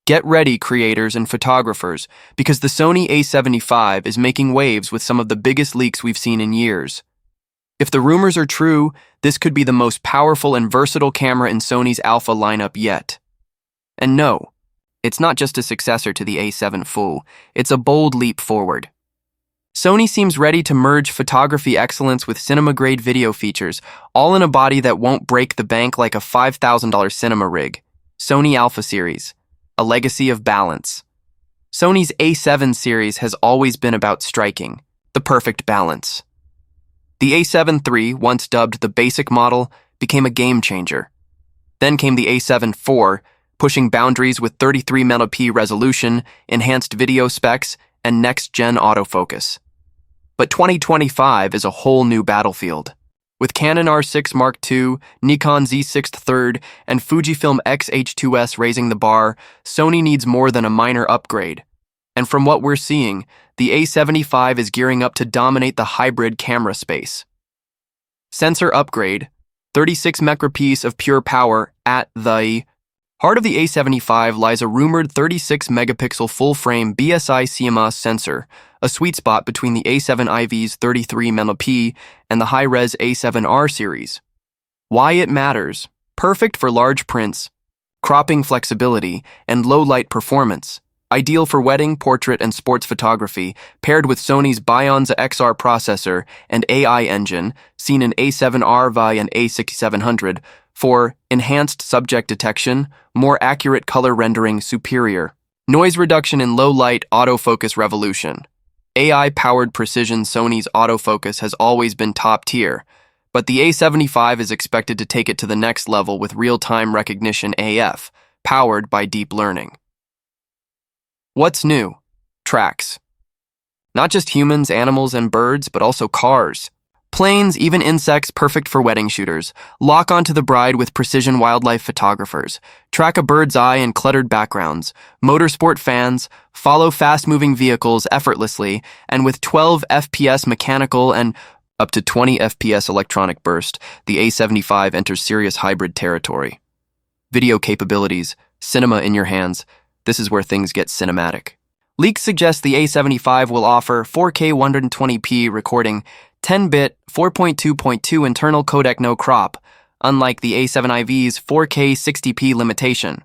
Get ready, creators and photographers, because the Sony A7V is making waves with some of the biggest leaks we've seen in years. If the rumors are true, this could be the most powerful and versatile camera in Sony's alpha lineup yet. And no, it's not just a successor to the A7V, it's a bold leap forward. Sony seems ready to merge photography excellence with cinema-grade video features, all in a body that won't break the bank like a $5,000 cinema rig. Sony Alpha Series, a legacy of balance. Sony's A7 series has always been about striking the perfect balance. The A7 III, once dubbed the basic model, became a game changer. Then came the A7 IV, pushing boundaries with 33MP resolution, enhanced video specs, and next-gen autofocus. But 2025 is a whole new battlefield. With Canon R6 Mark II, Nikon Z6 III, and Fujifilm X-H2S raising the bar, Sony needs more than a minor upgrade. And from what we're seeing, the A7V is gearing up to dominate the hybrid camera space. Sensor upgrade, 36 megapiece of pure power at the heart of the A7V lies a rumored 36 megapixel full-frame BSI CMOS sensor, a sweet spot between the A7IV's 33MP and the high-res A7R series. Why it matters: perfect for large prints, cropping flexibility, and low-light performance. Ideal for wedding, portrait, and sports photography, paired with Sony's Bionza XR processor and AI engine, seen in A7RV and A6700, for enhanced subject detection, more accurate color rendering, superior noise reduction in low-light autofocus revolution. AI-powered precision. Sony's autofocus has always been top tier, but the A7V is expected to take it to the next level with real-time recognition AF, powered by deep learning. What's new? Tracks. Not just humans, animals, and birds, but also cars. Planes, even insects, perfect for wedding shooters. Lock onto the bride with precision wildlife photographers. Track a bird's eye in cluttered backgrounds. Motorsport fans, follow fast-moving vehicles effortlessly, and with 12 FPS mechanical and up to 20 FPS electronic burst, the A7V enters serious hybrid territory. Video capabilities, cinema in your hands. This is where things get cinematic. Leaks suggest the A7V will offer 4K 120p recording, 10-bit 4.2.2 internal codec no crop, unlike the A7IV's 4K 60p limitation.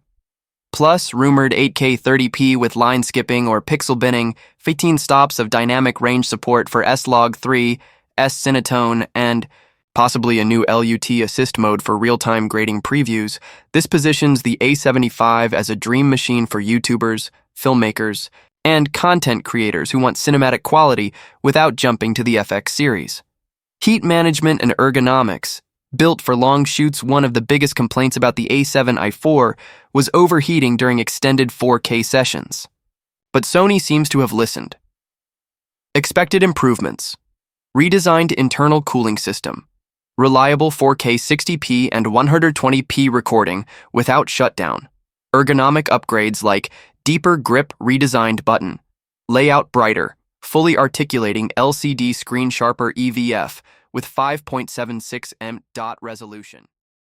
Plus, rumored 8K 30p with line skipping or pixel binning, 15 stops of dynamic range support for S-Log3, S-Cinetone, and possibly a new LUT assist mode for real-time grading previews. This positions the A7V as a dream machine for YouTubers, filmmakers, and content creators who want cinematic quality without jumping to the FX series. Heat management and ergonomics. Built for long shoots, one of the biggest complaints about the A7IV was overheating during extended 4K sessions. But Sony seems to have listened. Expected improvements. Redesigned internal cooling system. Reliable 4K 60p and 120p recording without shutdown. Ergonomic upgrades like deeper grip redesigned button. Layout brighter, fully articulating LCD screen sharper EVF with 5.76 m resolution.